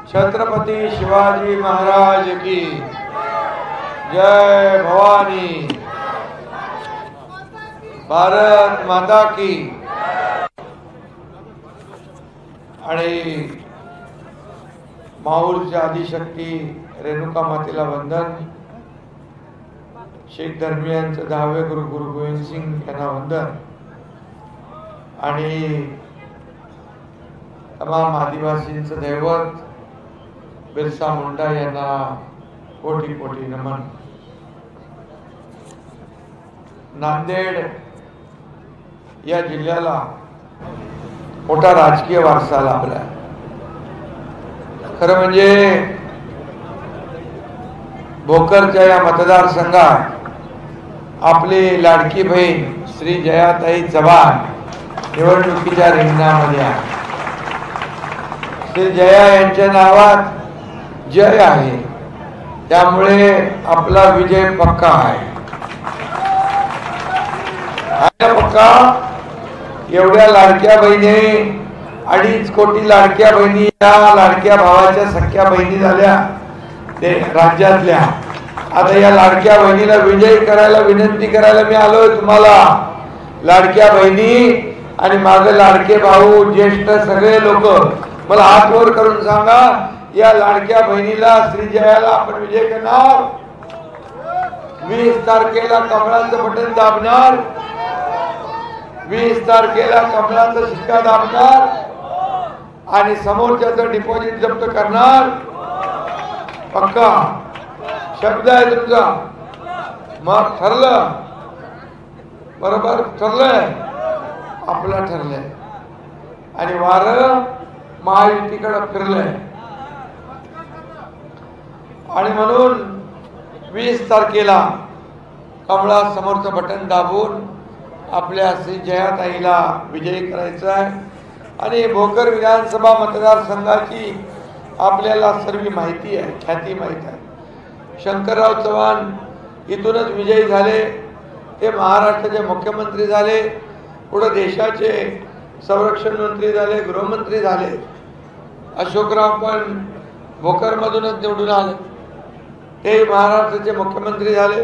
छत्रपति शिवाजी महाराज की जय। भवानी भारत माता की। आणि माहूरच्या आदिशक्ती रेणुका मातेला वंदन। शीख धर्मीयांचे 10वे गुरु गुरु गोविंद सिंग यांना वंदन। आणि तमाम आदिवासींचं दैवत बिरसा मुंडा यांना कोटी कोटी नमन। नांदेड या जिल्ह्याला मोठा राजकीय वारसा लाभला। खरं म्हणजे भोकरच्या या मतदारसंघात आपली लाडकी बहीण श्री जयाताई चव्हाण निवडणुकीच्या रिंगणामध्ये आहे। श्री जया यांच्या नावात जय आहे, त्यामुळे आपला विजय पक्का आहे। पक्का एवढ्या लाडक्या बहिणी 2.5 कोटी लाडक्या बहिणी या लाडक्या भावाच्या सख्या बहिणी झाल्या ते राज्यातल्या। आता या लाडक्या बहिणीला विजयी करायला विनंती करायला मी आलोय तुम्हाला। लाडक्या बहिणी आणि माझे लाडके भाऊ ज्येष्ठ सगळे लोक मला हात वर करून सांगा, या लाडक्या बहिणीला श्री जयाला आपण विजय करणार। 20 तारखेला कमळाचं बटन दाबणार, 20 तारखेला कमळाचा शिक्का दाबणार आणि समोरच्याचं डिपॉझिट जप्त करणार। पक्का शब्द आहे तुमचा। मग ठरलं, बरोबर ठरलंय, आपलं ठरलंय आणि वारं महायुतीकडे फिरलंय। आणि म्हणून 20 तारखेला कमळा समोरचं बटन दाबून आपल्या श्री जयाताईला विजयी करायचं आहे। आणि भोकर विधानसभा मतदारसंघाची आपल्याला सर्व माहिती आहे, ख्याती माहिती आहे। शंकरराव चव्हाण इथूनच विजयी झाले, ते महाराष्ट्राचे मुख्यमंत्री झाले, पुढे देशाचे संरक्षण मंत्री झाले, गृहमंत्री झाले। अशोकराव पण भोकरमधूनच निवडून आले, ते महाराष्ट्राचे मुख्यमंत्री झाले।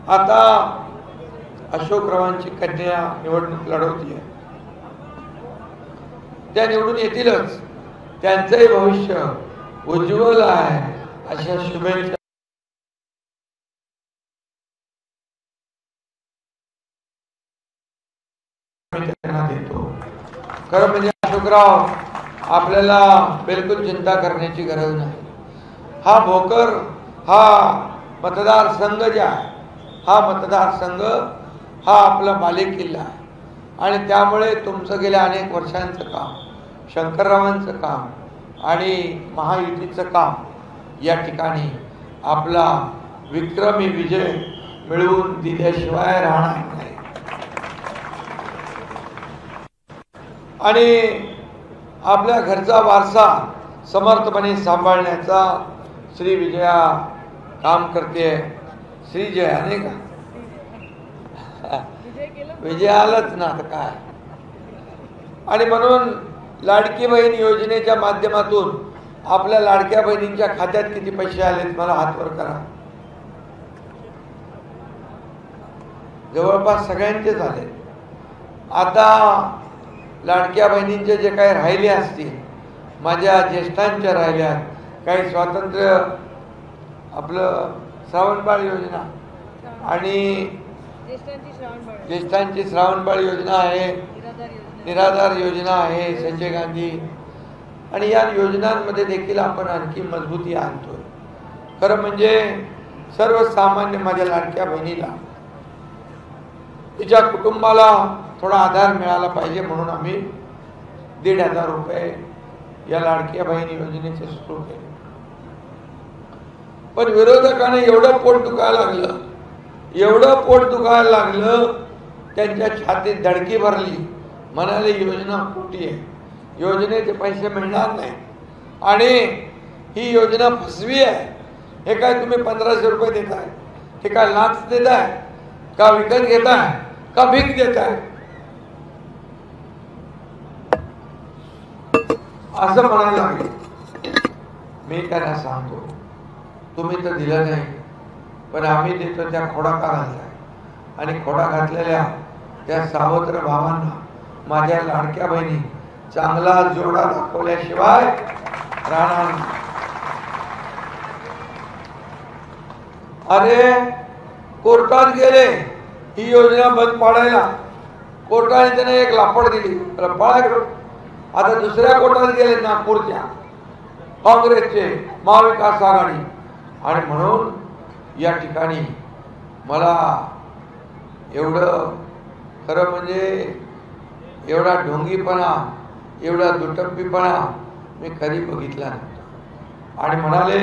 आता अशोकरावांची कन्या निवडणूक लढवती आहे, त्या निवडून येतीलच, त्यांचंही भविष्य उज्ज्वल आहे अशा शुभेच्छा देतो। खरं म्हणजे अशोकराव आपल्याला बिलकुल चिंता करण्याची गरज नाही। हा भोकर हा मतदारसंघ जे आहे, हा मतदारसंघ हा आपला बालेकिल्ला आहे आणि त्यामुळे तुमचं गेल्या अनेक वर्षांचं काम, शंकररावांचं काम आणि महायुतीचं काम या ठिकाणी आपला विक्रमी विजय मिळवून दिल्याशिवाय राहणार नाही। आणि आपल्या घरचा वारसा समर्थपणे सांभाळण्याचा श्री विजया काम करते। श्री जया नाही का, विजय आलंच ना आता काय। आणि म्हणून लाडकी बहीण योजनेच्या माध्यमातून आपल्या लाडक्या बहिणींच्या खात्यात किती पैसे आलेत मला हात वर करा। जवळपास सगळ्यांचे झाले। आता लाडक्या बहिणींचे जे काही राहिले असतील, माझ्या ज्येष्ठांच्या राहिल्या, काही स्वातंत्र्य आपलं श्रावणबाळ योजना आणि ज्येष्ठांची श्रावणबाळ योजना आहे, निराधार योजना आहे, संजय गांधी, आणि या योजनांमध्ये देखील आपण आणखी मजबूती आणतोय। खरं म्हणजे सर्वसामान्य माझ्या लाडक्या बहिणीला, तिच्या कुटुंबाला थोडा आधार मिळाला पाहिजे म्हणून आम्ही 1,500 रुपये या लाडक्या बहिणी योजनेचे सुरू केले। पण विरोधकाने एवढं पोट दुखायला लागलं, एवढं पोट दुखायला लागलं, त्यांच्या छातीत धडकी भरली, म्हणाले योजना खोटी आहे, योजनेचे पैसे मिळणार नाही आणि ही योजना फसवी आहे। हे काय तुम्ही 1500 रुपये देताय, हे काय लाच देताय का, विकत घेताय का भीक देताय, असं म्हणायला लागले। मी त्यांना सांगतो, तुम्ही तर दिलं नाही, पण आम्ही देतो त्या खोडा का घातलाय, आणि खोडा घातलेल्या त्या सावत्र भावांना, माझ्या लाडक्या बहिणी, चांगला जोडा दाखवल्याशिवाय राहणार नाही. अरे कोर्टात गेले ही योजना बंद पाडायला, कोर्टाने त्याने एक लापड दिली, आता दुसऱ्या कोर्टात गेले नागपूरच्या काँग्रेसचे महाविकास आघाडी, आणि म्हणून या ठिकाणी मला एवढं खरं म्हणजे एवढा ढोंगीपणा, एवढा दुटप्पीपणा मी कधी बघितला नव्हता. आणि म्हणाले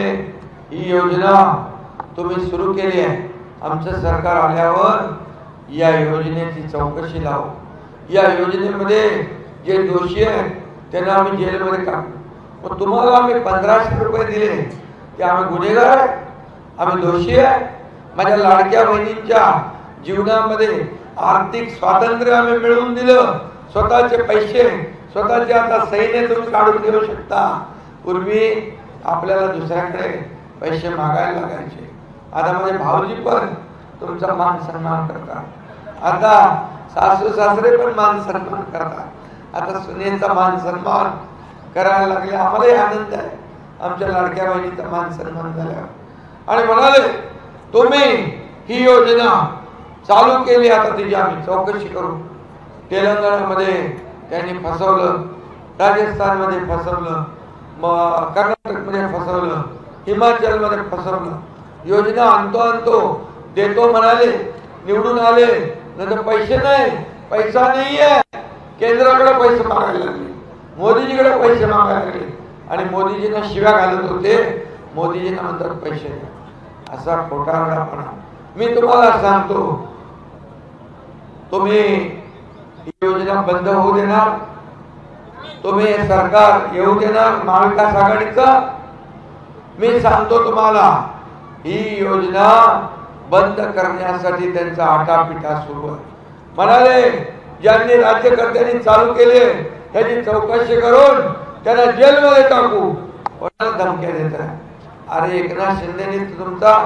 ही योजना तुम्ही सुरू केली आहे, आमचं सरकार आल्यावर या योजनेची चौकशी लावू, या योजनेमध्ये जे दोषी आहेत त्यांना आम्ही जेलमध्ये टाकू. मग तुम्हाला आम्ही 1500 रुपये दिले ते आम्ही गुन्हेगार आहे, आम्ही दोषी आहे? माझ्या लाडक्या बहिणींच्या जीवनामध्ये आर्थिक स्वातंत्र्य आम्ही मिळवून दिलं, स्वतःचे पैसे, स्वतःचे आता सैन्य तुम्ही काढून घेऊ शकता. पूर्वी आपल्याला दुसऱ्याकडे पैसे मागायला लागायचे, आता माझे भाऊजी पण तुमचा मान सन्मान करतात, आता सासू सासरे पण मान सन्मान करतात, आता सुनेचा मान सन्मान करायला लागले. आम्हालाही आनंद आहे आमच्या लाडक्या बहिणीचा मान सन्मान झाल्यावर. आणि म्हणाले तुम्ही ही योजना चालू केली, आता तिची आम्ही चौकशी करू. तेलंगणामध्ये त्यांनी फसवलं, राजस्थानमध्ये फसवलं, कर्नाटकमध्ये फसवलं, हिमाचलमध्ये फसवलं. योजना आणतो देतो म्हणाले, निवडून आले, नंतर पैसे नाही, पैसा नाहीये, केंद्राकडे पैसे मागायला लागले, मोदीजीकडे पैसे मागायला लागले, आणि मोदीजींना शिव्या घालत होते, मोदीजींना म्हणतात पैसे द्या. असा खोटारडापणा. मी तुम्हाला सांगतो, तुम्ही ही योजना बंद होऊ देणार? तुम्ही सरकार येऊ देणार महाविकास आघाडीचं? मी सांगतो तुम्हाला, ही योजना बंद करण्यासाठी त्यांचा आटापिटा सुरू आहे. म्हणाले ज्यांनी राज्यकर्त्यांनी चालू केले त्याची चौकशी करून त्यांना जेलमध्ये टाकू. कोणाला धमक्या देत आहे? अरे एकनाथ शिंदेनी तुमचा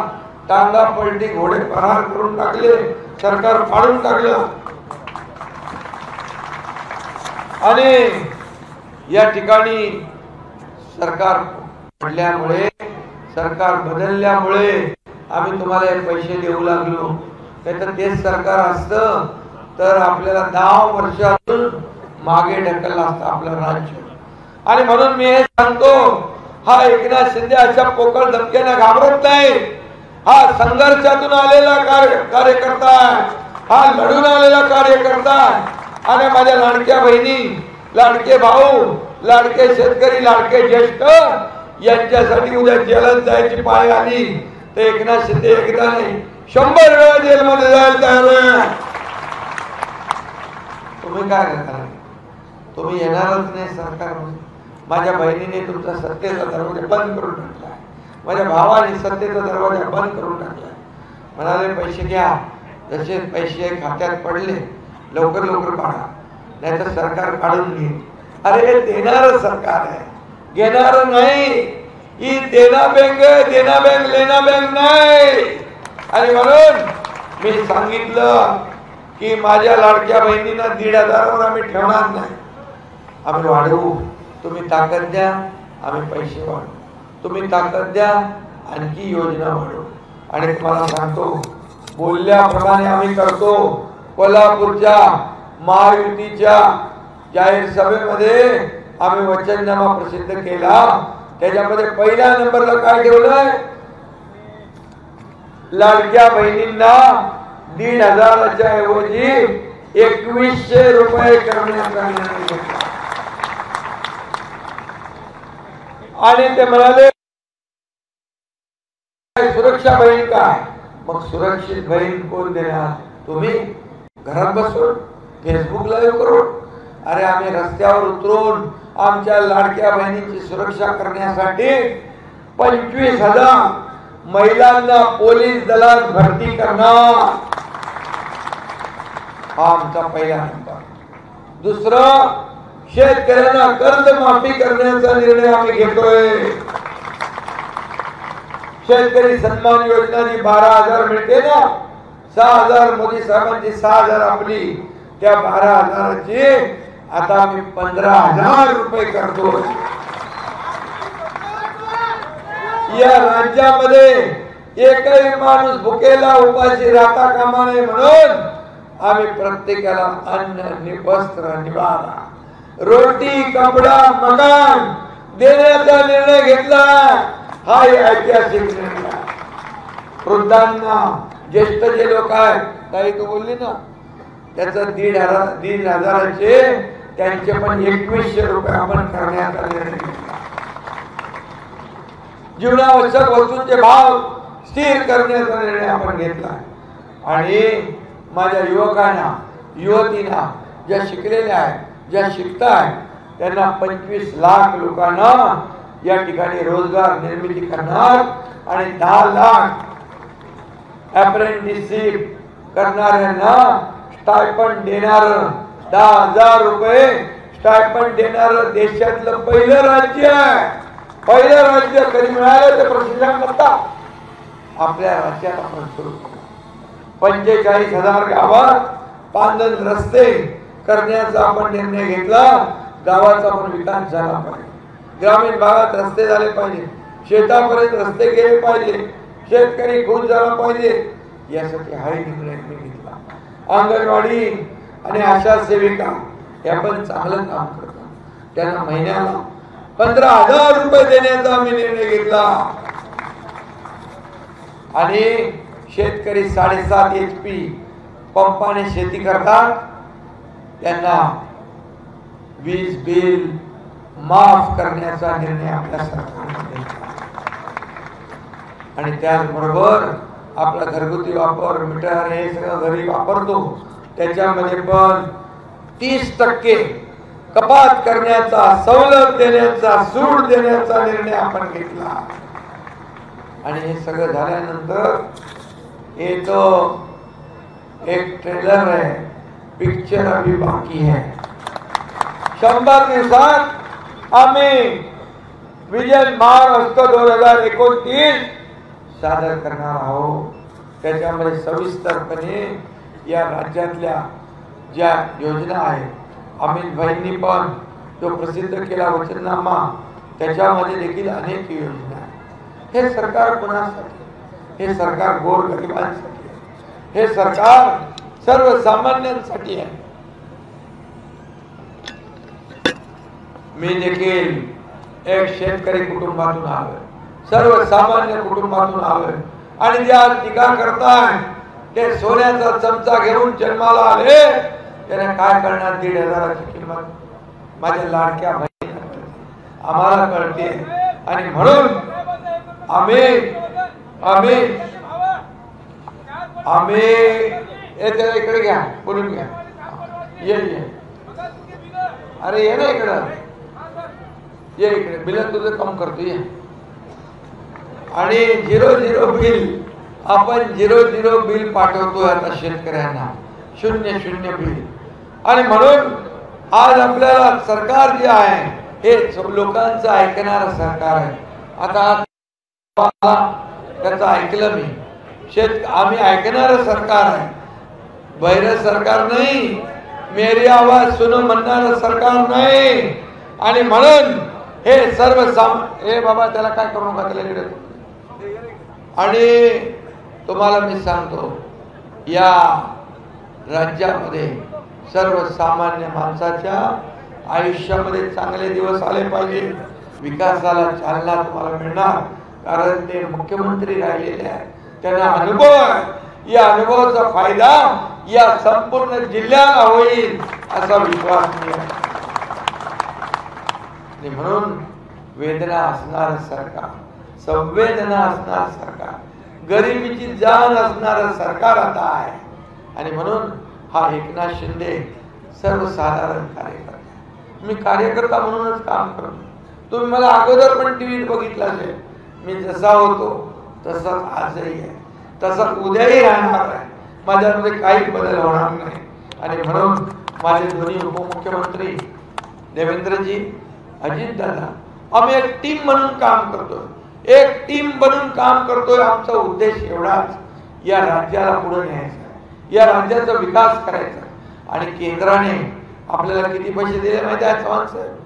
टांगा पलटी घोडे प्रहार करून टाकले, सरकार फाडून टाकलं. आणि या ठिकाणी सरकार पडल्यामुळे, सरकार बदलल्यामुळे आम्ही तुम्हाला हे पैसे देऊ लागलो. नाहीतर तेच सरकार असतं तर आपल्याला 10 वर्षातून मागे ढकललं असतं आपलं राज्य. आणि म्हणून मी हे सांगतो, हा एकनाथ शिंदे अशा पोकळ धमक्यांना घाबरत नाही. हा संघर्षातून आलेला कार्यकर्ता आहे, हा लढून आलेला कार्यकर्ता आहे. आणि माझ्या लाडक्या बहिणी, लाडके भाऊ, लाडके शेतकरी, लाडके ज्येष्ठ यांच्यासाठी उद्या जेलात जायची पाळी आली तर एकनाथ शिंदे एकदा नाही 100 वेळा जेलमध्ये जायला तयार आहे. तुम्ही काय करणार? तुम्ही येणारच नाही सरकारमध्ये. माझ्या बहिणीने तुमचा सत्तेचा दरवाजा बंद करून टाकला, माझ्या भावाने सत्तेचा दरवाजा बंद करून टाकला. म्हणाले पैसे घ्या, जसे पैसे खात्यात पडले लवकर लवकर काढा, नाहीतर सरकार काढून घेईल. अरे देणार सरकार आहे, घेणार नाही. ही देना बँक आहे, देना बँक लेना बँक नाही. आणि म्हणून मी सांगितलं की माझ्या लाडक्या बहिणींना 1,500 आम्ही ठेवणार नाही, आम्ही वाढवू. तुम्ही ताकद द्या, आम्ही पैसे वाढवू. तुम्ही ताकद द्या, आणखी योजना वाढवू. आणि तुम्हाला सांगतो, बोलल्याप्रमाणे आम्ही करतो. कोल्हापूरच्या महायुतीच्या जाहीर सभेमध्ये आम्ही वचननामा प्रसिद्ध केला. त्याच्यामध्ये पहिल्या नंबरला काय ठेवलंय? लाडक्या बहिणींना 1,500च्या ऐवजी 2,100 रुपये करण्याचा निर्णय घेतला. आणि ते म्हणाले सुरक्षा बहीण काय? मग सुरक्षित बहीण कोण देणार? तुम्ही घरात बसून फेसबुक लाईव्ह करून? अरे आम्ही रस्त्यावर उतरून आमच्या लाडक्या बहिणींची सुरक्षा करण्यासाठी 25,000 महिलांना पोलीस दलात भरती करणार. हा आमचा पहिला नंबर. दुसरं, शेतकऱ्यांना कर्जमाफी करण्याचा निर्णय आम्ही घेतोय. शेतकरी सन्मान योजना जी 12,000 मिळते ना, 6,000 मोदी साहेबांची, 6,000 आपली, त्या 12,000ची आता मी 15,000 रुपये करतो. या राज्यामध्ये एकही माणूस भुकेला उपाशी राहता कामा नये म्हणून आम्ही प्रत्येकाला अन्न, वस्त्र, निवारा, रोटी, कपडा, मकान देण्याचा निर्णय घेतला. हा ऐतिहासिक निर्णय. वृद्धांना, ज्येष्ठ जे लोक आहेत, काही तू बोलली ना, त्याचं 1,500चे त्यांचे पण 2100 रुपये आपण करण्याचा निर्णय घेतला. जीवनावश्यक वस्तूंचे भाव स्थिर करण्याचा निर्णय आपण घेतला. आणि माझ्या युवकांना, युवतींना, ज्या शिकलेल्या आहेत, ज्या शिकताय, त्यांना 25 लाख लोकांना या ठिकाणी रोजगार निर्मिती करणार आणि 10 लाख अप्रेंटिसशिप करणाऱ्यांना स्टायपंड देणार, 10,000 रुपये स्टायपंड देणार देशातलं पहिलं राज्य आहे. पहिलं राज्य कधी मिळालं ते प्रशिक्षण करता आपल्या राज्यात आपण सुरू करू. 45,000 गावात पांदन रस्ते करण्याचा आपण निर्णय घेतला. गावाचा पण विकास झाला पाहिजे, ग्रामीण भागात रस्ते झाले पाहिजे, शेतापर्यंत रस्ते गेले पाहिजे, शेतकरी खुश झाला पाहिजे. यासाठी हा निर्णय मी घेतला. अंगणवाडी आणि आशा सेविका या पण चांगलं काम करतात, त्यांना महिन्याला 15,000 रुपये देण्याचा आम्ही निर्णय घेतला. आणि शेतकरी 7.5 HP पंपाने शेती करतात, त्यांना वीज बिल माफ करण्याचा निर्णय आपल्या सरकारने घेतला. आणि त्याचबरोबर आपला घरगुती वापर, मीटर, हे सगळं घरी वापरतो, त्याच्यामध्ये पण 30% कपात करण्याचा, सवलत देण्याचा, सूट देण्याचा निर्णय आपण घेतला. आणि हे सगळं झाल्यानंतर ये तो एक ट्रेलर है, पिक्चर अभी बाकी है. 100 दिवसात आम्ही विजन महाराष्ट्र 2029 सादर करणार आहोत. त्याच्यामध्ये सविस्तरपणे या राज्यातल्या ज्या योजना आहेत, अमित भाईंनी पण जो प्रसिद्ध केला वचननामा, त्याच्यामध्ये देखील अनेक योजना आहेत. हे सरकार कोणासाठी? हे सरकार गोरगरिबांसाठी आहे. हे सरकार सर्वसामान्यांसाठी आहे. मी देखील एक शेतकरी कुटुंबातून आलोय, सर्वसामान्य कुटुंबातून आलोय. आणि ज्या टीका करताय ते सोन्याचा चमचा घेऊन जन्माला आले, त्याने काय करणार? 1,500ची किंमत माझ्या लाडक्या बहिणीला आम्हाला कळते. आणि म्हणून आम्ही इकडे घ्या, बोलून घ्या, ये अरे ये ना इकडं, ये इकडे, बिल तुझं काम करतो ये. आणि 0 बिल आपण 0 बिल पाठवतोय आता शेतकऱ्यांना, 0 बिल. आणि म्हणून आज आपल्याला सरकार जे आहे हे लोकांचं ऐकणारं सरकार आहे. आता त्याचं ऐकलं मी, आम्ही ऐकणारं सरकार आहे, बहिर सरकार नाही, मेरी आवाज सुनो म्हणणारं सरकार नाही. आणि म्हणून हे हे बाबा त्याला काय करू नका, त्याला. आणि तुम्हाला मी सांगतो, या राज्यामध्ये सर्वसामान्य माणसाच्या आयुष्यामध्ये चांगले दिवस आले पाहिजे, विकासाला चालना तुम्हाला मिळणार. कारण ते मुख्यमंत्री राहिलेले आहेत, त्यांना अनुभव आहे. या अनुभवाचा फायदा या संपूर्ण जिल्ह्याला होईल असा विश्वास मी आहे. म्हणून वेदना असणार सरकार, संवेदना असणार सरकार, गरिबीची जाण असणार सरकार आता आहे. आणि म्हणून हा एकनाथ शिंदे सर्वसाधारण कार्यकर्ता, मी कार्यकर्ता म्हणूनच काम करतो. तुम्ही मला अगोदर पण टीव्हीत बघितलं असेल, मी जसा होतो तसाच आजही आहे, तसा उद्याही राहणार आहे. माझ्यामध्ये काही बदल होणार नाही. आणि म्हणून माझे दोन्ही उपमुख्यमंत्री देवेंद्रजी, अजितदादा, आम्ही एक टीम म्हणून काम करतो. एक टीम बनून काम करतोय. आमचा उद्देश एवढाच, या राज्याला पुढे न्यायचा, या राज्याचा विकास करायचा. आणि केंद्राने आपल्याला किती पैसे दिले माहिती आहे चव्हाण साहेब?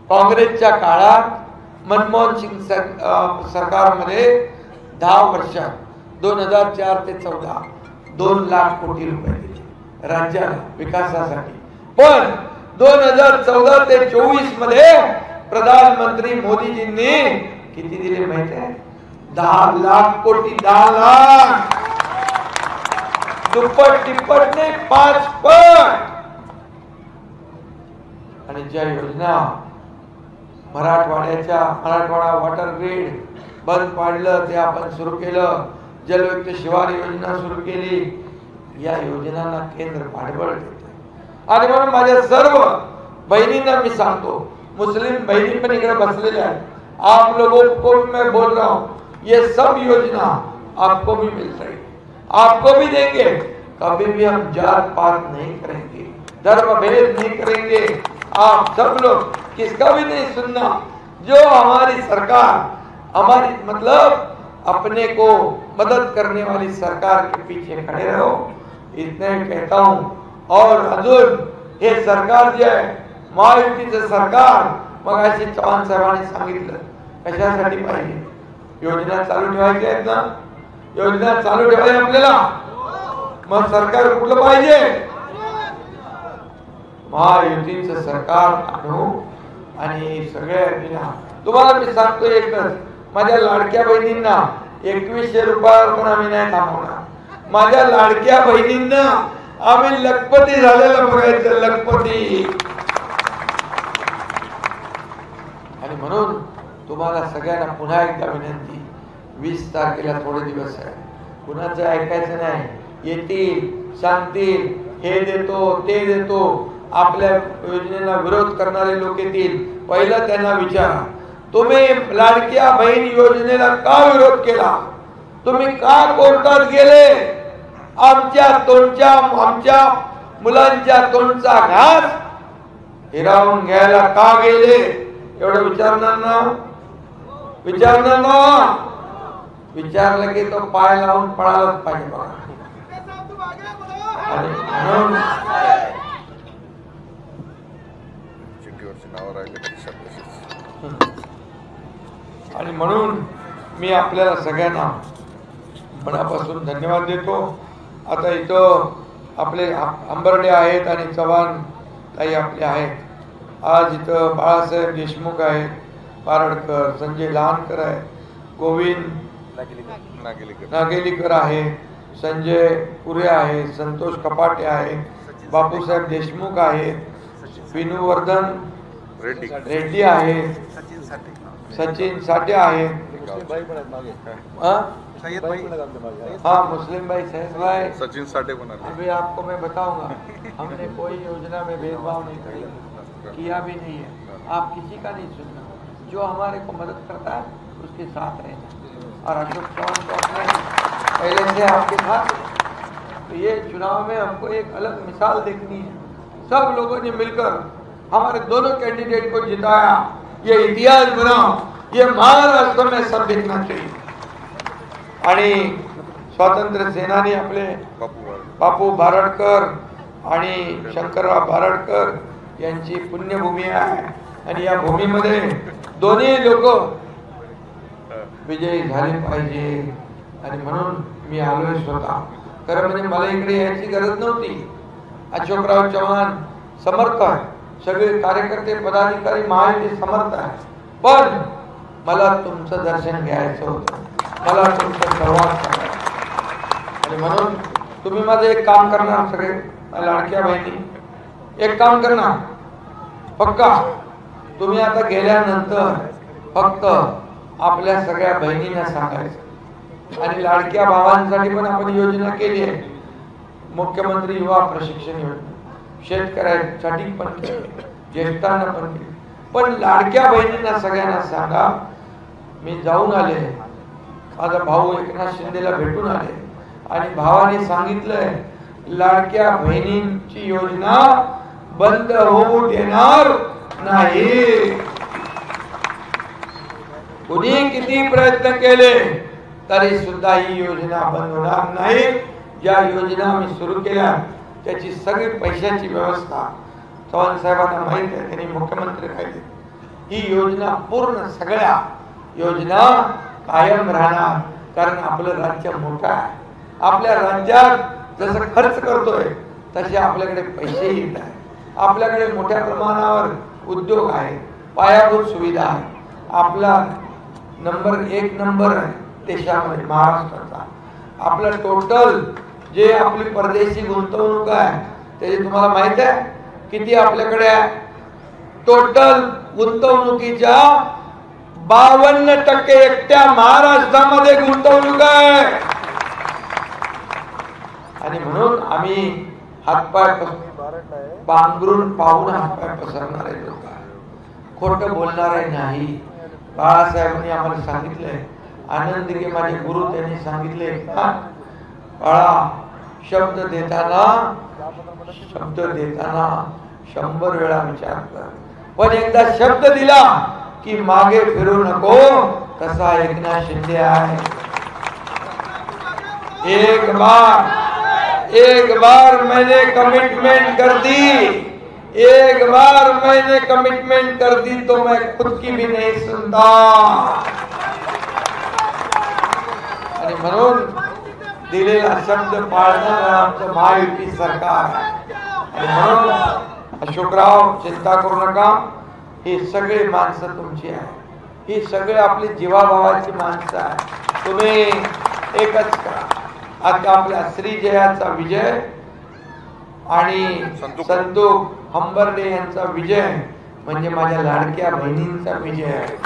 काँग्रेसच्या काळात मनमोहन सिंग सरकारमध्ये 10 वर्षात 2004 ते 14 2 लाख कोटी रुपये दिले राज्याला विकासासाठी. पण 2014 ते 24 मध्ये प्रधानमंत्री मोदीजींनी किती दिले माहिती आहे? 10 लाख कोटी. 10 लाख, दुप्पट तिप्पटने 5 पट. आणि ज्या योजना मराठवाडा वॉटर ग्रीड बंद पाडलं ते आपण सुरू केलं. जलयुक्त शिवार योजना सुरू केली. या योजनांना केंद्र पाठबळ देते. आणि म्हणून माझ्या सर्व बहिणींना मी सांगतो, मुस्लिम बहिणी पण इकडे बसलेल्या आहेत, आप लोगों को मैं बोल रहा हूँ, ये सब योजना आपको भी मिल रही, आपको भी देंगे. कभी भी हम जात पात नहीं करेंगे, धर्म भेद नहीं करेंगे. आप सब लोग किसका भी नहीं सुनना. जो हमारी सरकार, हमारी मतलब अपने को मदद करने वाली सरकार के पीछे खड़े रहो, इतने कहता हूँ. और अजून हे सरकार जे आहे महायुतीचं सरकार, मग अशी चव्हाण साहेबांनी सांगितलं कशासाठी पाहिजे. योजना चालू ठेवायच्या आहेत ना, योजना चालू ठेवायची आपल्याला. मग सरकार कुठलं पाहिजे? महायुतीचं सरकार आणू. आणि सगळ्या तुम्हाला मी सांगतो एकच, माझ्या लाडक्या बहिणींना 2100 रुपयावर पण आम्ही नाही थांबवणार. माझ्या लाडक्या बहिणींना आम्ही लखपती झालेलं बघायचं, लखपती. आणि म्हणून तुम्हाला सगळ्यांना पुन्हा एकदा विनंती, 20 तारखेला थोडे दिवस आहे, कुणाचं ऐकायचं नाही. येतील, सांगतील, हे देतो ते देतो, आपल्या योजनेला विरोध करणारे लोक येतील. पहिलं त्यांना विचारा, तुम्ही लाडक्या बहीण योजनेला का विरोध केला? तुम्ही का कोर्टात गेले? आमच्या मुलांच्या तोंडचा घास हिरावून घ्यायला का गेले? एवढं विचारणार ना? विचारणार ना? विचारलं की तो पाय लावून पळालाच पाहिजे बघा. आणि म्हणून मी आपल्याला सगळ्यांना मनापासून धन्यवाद देतो. आता इथं आपले अंबर्डे आहेत आणि चव्हाण ताई आपले आहेत. आज इथं बाळासाहेब देशमुख आहेत, पारडकर, संजय लहानकर आहे, गोविंद नागेलीकर आहे, संजय पुरे आहे, संतोष कपाटे आहे, बापूसाहेब देशमुख आहेत, विनूवर्धन रेड्डी आहे, सचिन साठे आहे, हाँ मुस्लिम भाई सैयद भाई, सचिन साठे बना. अभी आपको मैं बताऊंगा, हमने कोई योजना में भेदभाव नहीं किया भी नहीं है. आप किसी का नहीं सुनना, जो हमारे को मदद करता है उसके साथ रहना. और अशोक चौहान को अपने पहले से आपके साथ, तो ये चुनाव में हमको एक अलग मिसाल देखनी है. सब लोगों ने मिलकर हमारे दोनों कैंडिडेट को जिताया. ये इतिहास बना, ये महाराष्ट्र में सब देखना चाहिए. आणि स्वातंत्र्य सेनानी आपले बापू बारडकर आणि शंकरराव बारडकर यांची पुण्यभूमी आहे. आणि या भूमीमध्ये दोन्ही लोक विजयी झाले पाहिजे. आणि म्हणून मी आलोय स्वतः. खरं म्हणजे मला इकडे यायची गरज नव्हती. अशोकराव चव्हाण समर्थ आहे, सगळे कार्यकर्ते पदाधिकारी महायुती समर्थ आहे, पण मला तुमचं दर्शन घ्यायचं होतं, मला तुमचा संवाद करायचा. आणि म्हणून तुम्ही माझं एक काम करणार, सगळे लाडक्या बहिणी एक काम करणार, पक्का तुम्ही आता गेल्यानंतर फक्त आपल्या सगळ्या बहिणींना सांगायचं. आणि लाडक्या भावांसाठी पण आपण योजना केली आहे, मुख्यमंत्री युवा प्रशिक्षण योजना, शेतकऱ्यांसाठी पण केली, ज्येष्ठांना पण केली. पण लाडक्या बहिणींना सगळ्यांना सांगा, मी जाऊन आले, माझा भाऊ एकनाथ शिंदेला भेटून आले आणि भावाने सांगितलंय लाडक्या बहिणींची योजना बंद होऊ देणार नाही. कुणी किती प्रयत्न केले तरी सुद्धा ही योजना बंद होणार नाही। ज्या योजना आम्ही सुरू केल्या त्याची सगळी पैशाची व्यवस्था चव्हाण साहेबांना माहिती आहे, त्यांनी मुख्यमंत्री राहिले। ही योजना पूर्ण सगळ्या योजना कायम राहणार, कारण आपलं राज्य मोठं आहे। आपल्या राज्यात जसं खर्च करतोय तसे आपल्याकडे पैसे येत आहे, आपल्याकडे मोठ्या प्रमाणावर उद्योग आहे, पायाभूत सुविधा आहे। आपला नंबर 1 नंबर आहे देशामध्ये महाराष्ट्राचा। आपलं टोटल जे आपली परदेशी गुंतवणूक आहे त्याची तुम्हाला माहिती आहे किती आपल्याकडे आहे? टोटल गुंतवणुकीच्या 52% एकट्या महाराष्ट्रामध्ये गुंतवणूक आहे। आणि म्हणून आम्ही हातपाय पांघरून पाहून हातपाय पसरणारे लोक आहे, खोटं बोलणारे नाही। बाळासाहेबांनी आम्हाला सांगितलंय, आनंद के माझे गुरु त्यांनी सांगितले, बाळा शब्द देताना 100 वेळा विचार कर, पण एकदा शब्द दिला कि मागे फिरू नको, तसा एकनाथ शिंदे आहे। एक बार मैंने कमिटमेंट कर दी, एक बार मैंने कमिटमेंट कर दी तो मैं खुद की भी नहीं सुनता। आणि म्हणून दिलेला शब्द पाळणारं आमचं महायुती सरकार आहे। आणि म्हणून अशोकराव चिंता करू नका, ही सगळी माणसं तुमची आहे, ही सगळे आपली जीवाभावाची माणसं आहे। तुम्ही एकच करा, आता आपल्या श्रीजयाचा विजय आणि संतोष हंबर्डे यांचा विजय म्हणजे माझ्या लाडक्या बहिणींचा विजय आहे।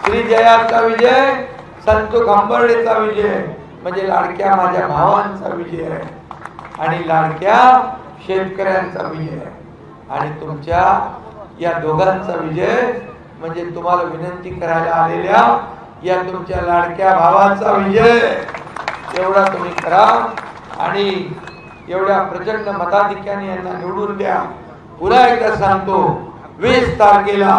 श्रीजयाचा विजय, संतोष हंबर्डेचा विजय म्हणजे लाडक्या माझ्या भावांचा विजय आहे आणि लाडक्या शेतकऱ्यांचा विजय आहे। आणि तुमच्या या दोघांचा विजय म्हणजे तुम्हाला विनंती करायला आलेल्या या तुमच्या लाडक्या भावांचा विजय। एवढा तुम्ही करा आणि एवढ्या प्रचंड मताधिक्याने यांना निवडून द्या। पुन्हा एकदा सांगतो, 20 तारखेला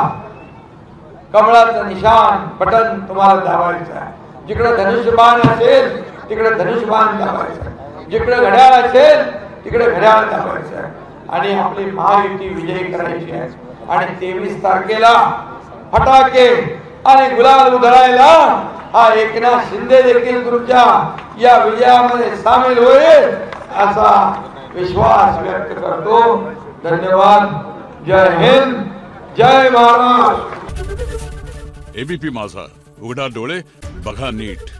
कमळाचं निशाण बटन तुम्हाला दाबायचं आहे। जिकडे धनुष्यबाण असेल तिकडे धनुष्यबाण दाबायचं आहे, जिकडे घड्याळ असेल तिकडे घड्याळ दाबायचं आहे आणि आपली महायुती विजयी करायची आहे। आणि 23 तारखेला फटाके आणि गुलाल उधळायला हा एकनाथ शिंदे देखील तुमच्या या विजयामध्ये सामील होईल असा विश्वास व्यक्त करतो। धन्यवाद। जय हिंद, जय महाराष्ट्र। एबीपी माझा, उघडा डोळे बघा नीट।